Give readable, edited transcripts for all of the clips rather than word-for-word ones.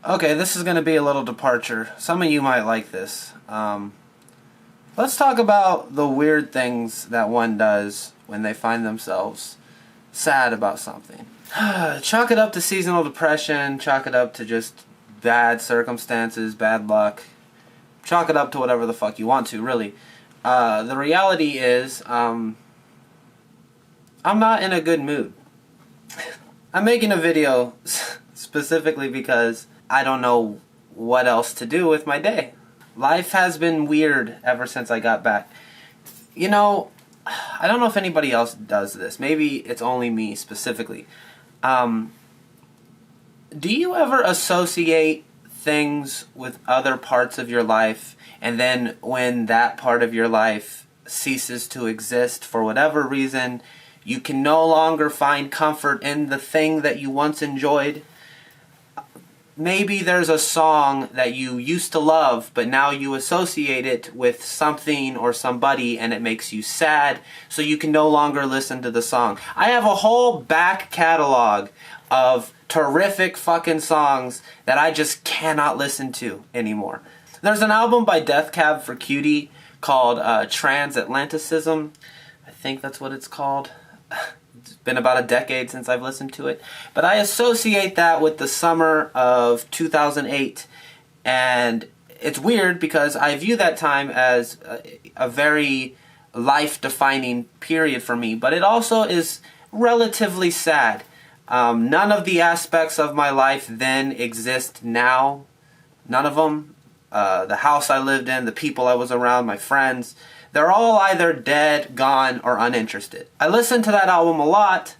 Okay, this is going to be a little departure. Some of you might like this. Let's talk about the weird things that one does when they find themselves sad about something. Chalk it up to seasonal depression, chalk it up to just bad circumstances, bad luck. Chalk it up to whatever the fuck you want to, really. The reality is, I'm not in a good mood. I'm making a video specifically because I don't know what else to do with my day. Life has been weird ever since I got back. You know, I don't know if anybody else does this. Maybe it's only me specifically. Do you ever associate things with other parts of your life, and then when that part of your life ceases to exist for whatever reason, you can no longer find comfort in the thing that you once enjoyed? Maybe there's a song that you used to love, but now you associate it with something or somebody and it makes you sad, so you can no longer listen to the song. I have a whole back catalog of terrific fucking songs that I just cannot listen to anymore. There's an album by Death Cab for Cutie called Transatlanticism. I think that's what it's called. It's been about a decade since I've listened to it. But I associate that with the summer of 2008. And it's weird because I view that time as a very life-defining period for me. But it also is relatively sad. None of the aspects of my life then exist now. None of them. The house I lived in, the people I was around, my friends, they're all either dead, gone, or uninterested. I listened to that album a lot,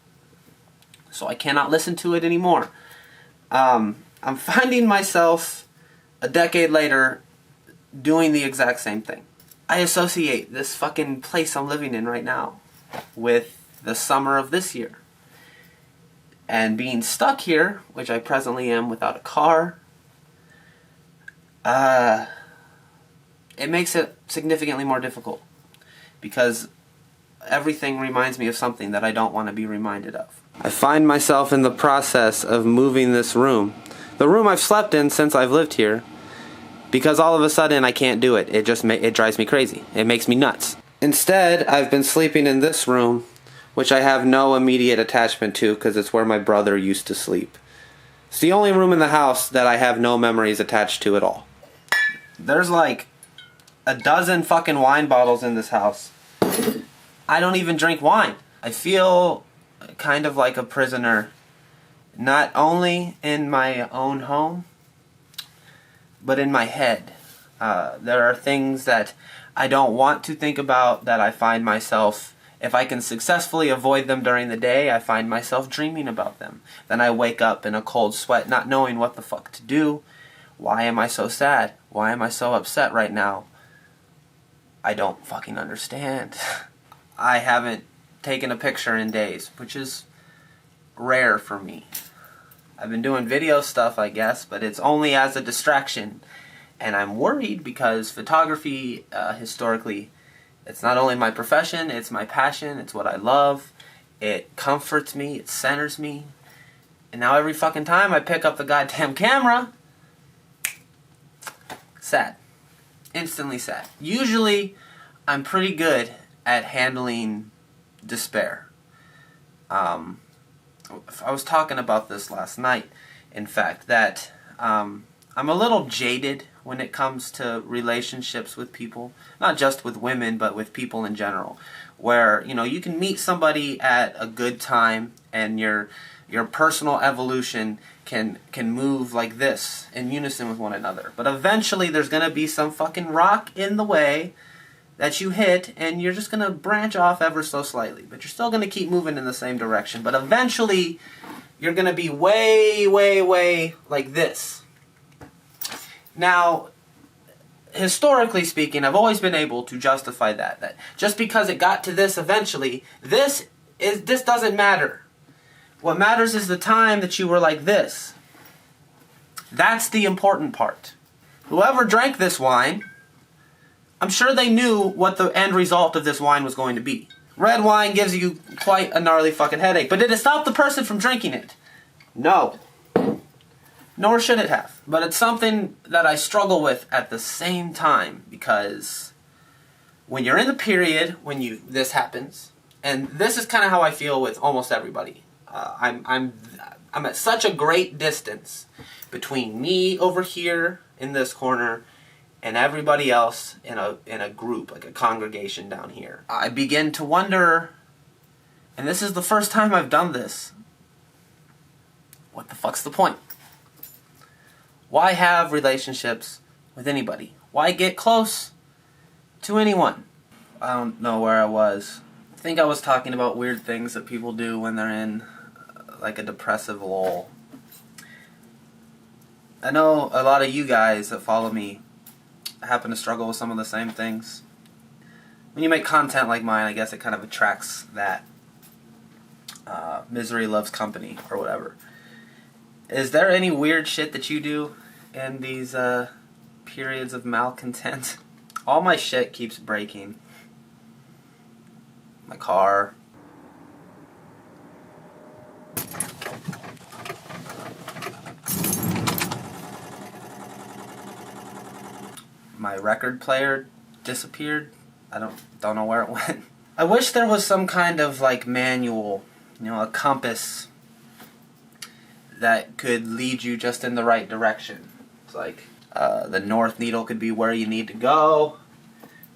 so I cannot listen to it anymore. I'm finding myself, a decade later, doing the exact same thing. I associate this fucking place I'm living in right now with the summer of this year. And being stuck here, which I presently am without a car, it makes it significantly more difficult because everything reminds me of something that I don't want to be reminded of. I find myself in the process of moving this room, the room I've slept in since I've lived here, because all of a sudden I can't do it. It drives me crazy. It makes me nuts. Instead, I've been sleeping in this room, which I have no immediate attachment to because it's where my brother used to sleep. It's the only room in the house that I have no memories attached to at all. There's like a dozen fucking wine bottles in this house. I don't even drink wine. I feel kind of like a prisoner, not only in my own home, but in my head. There are things that I don't want to think about that I find myself, if I can successfully avoid them during the day, I find myself dreaming about them. Then I wake up in a cold sweat not knowing what the fuck to do. Why am I so sad? Why am I so upset right now? I don't fucking understand. I haven't taken a picture in days, which is rare for me. I've been doing video stuff, I guess, but it's only as a distraction. And I'm worried because photography, historically, it's not only my profession, it's my passion, it's what I love. It comforts me, it centers me. And now every fucking time I pick up the goddamn camera, sad. Instantly sad. Usually, I'm pretty good at handling despair. I was talking about this last night, in fact, that I'm a little jaded when it comes to relationships with people. Not just with women, but with people in general. Where, you know, you can meet somebody at a good time and your personal evolution can move like this, in unison with one another. But eventually there's going to be some fucking rock in the way that you hit, and you're just going to branch off ever so slightly. But you're still going to keep moving in the same direction. But eventually you're going to be way, way, way like this. Now, historically speaking, I've always been able to justify that just because it got to this eventually, this doesn't matter. What matters is the time that you were like this. That's the important part. Whoever drank this wine, I'm sure they knew what the end result of this wine was going to be. Red wine gives you quite a gnarly fucking headache, but did it stop the person from drinking it? No. Nor should it have. But it's something that I struggle with at the same time, because when you're in the period when this happens, and this is kind of how I feel with almost everybody. I'm at such a great distance between me over here in this corner and everybody else in a group, like a congregation down here. I begin to wonder, and this is the first time I've done this, what the fuck's the point? Why have relationships with anybody? Why get close to anyone? I don't know where I was. I think I was talking about weird things that people do when they're in like a depressive lull. I know a lot of you guys that follow me happen to struggle with some of the same things. When you make content like mine, I guess it kind of attracts that misery loves company or whatever. Is there any weird shit that you do in these periods of malcontent? All my shit keeps breaking. My car. My record player disappeared. I don't know where it went. I wish there was some kind of like manual, a compass that could lead you just in the right direction. It's like the north needle could be where you need to go.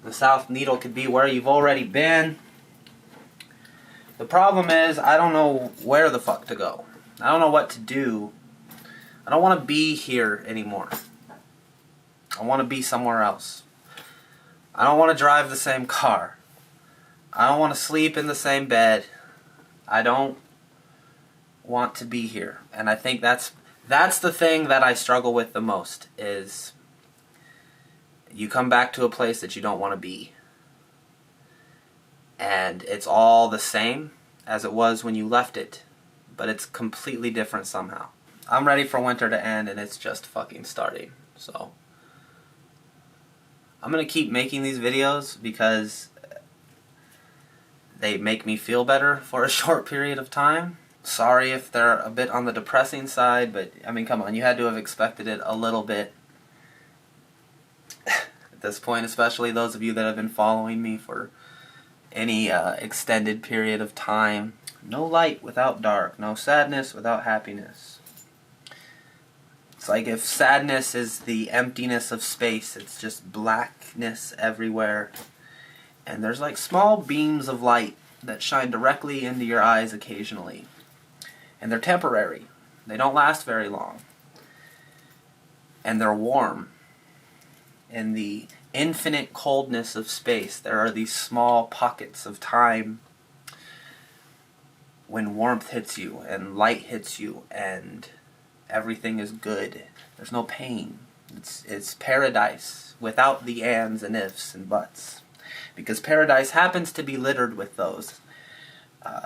The south needle could be where you've already been. The problem is I don't know where the fuck to go. I don't know what to do. I don't want to be here anymore. I want to be somewhere else. I don't want to drive the same car. I don't want to sleep in the same bed. I don't want to be here. And I think that's the thing that I struggle with the most, is you come back to a place that you don't want to be. And it's all the same as it was when you left it, but it's completely different somehow. I'm ready for winter to end, and it's just fucking starting. So I'm going to keep making these videos because they make me feel better for a short period of time. Sorry if they're a bit on the depressing side, but I mean, come on, you had to have expected it a little bit at this point, especially those of you that have been following me for any extended period of time. No light without dark, no sadness without happiness. It's like if sadness is the emptiness of space, it's just blackness everywhere. And there's like small beams of light that shine directly into your eyes occasionally. And they're temporary. They don't last very long. And they're warm. In the infinite coldness of space, there are these small pockets of time when warmth hits you and light hits you and everything is good. There's no pain. It's paradise without the ands and ifs and buts. Because paradise happens to be littered with those.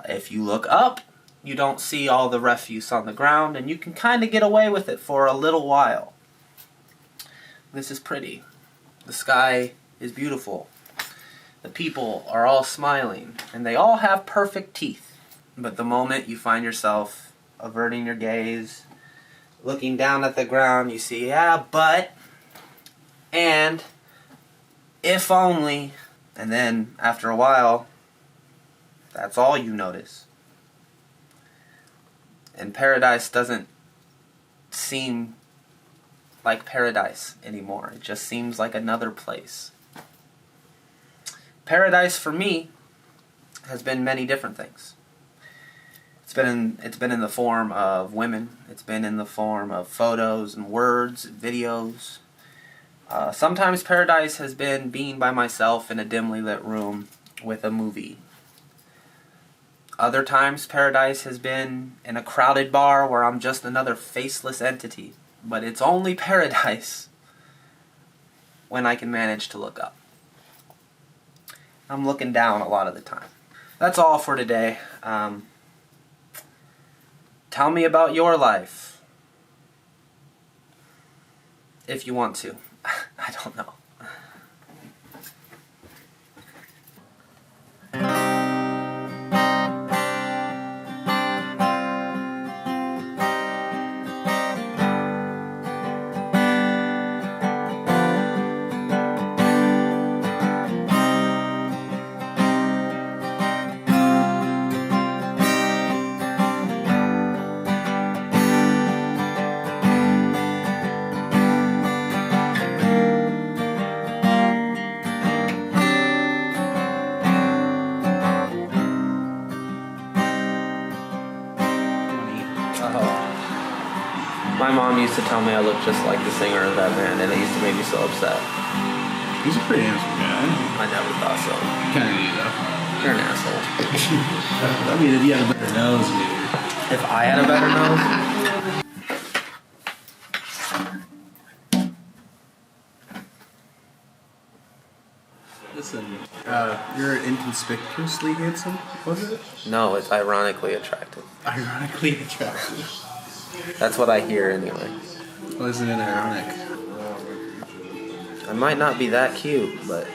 If you look up, you don't see all the refuse on the ground, and you can kind of get away with it for a little while. This is pretty. The sky is beautiful. The people are all smiling, and they all have perfect teeth. But the moment you find yourself averting your gaze, looking down at the ground, you see, but, and, if only, and then, after a while, that's all you notice. And paradise doesn't seem like paradise anymore. It just seems like another place. Paradise for me has been many different things. It's been in the form of women. It's been in the form of photos and words, and videos. Sometimes paradise has been being by myself in a dimly lit room with a movie. Other times paradise has been in a crowded bar where I'm just another faceless entity. But it's only paradise when I can manage to look up. I'm looking down a lot of the time. That's all for today. Tell me about your life. If you want to. I don't know. mom used to tell me I looked just like the singer of that band, and it used to make me so upset. He's a pretty handsome guy. I never thought so. Kind of neat, though. You're an asshole. I mean, if you had a better nose, maybe. If I had a better nose? Listen, you're inconspicuously handsome, was it? No, it's ironically attractive. Ironically attractive. That's what I hear anyway. Well, isn't it ironic? I might not be that cute, but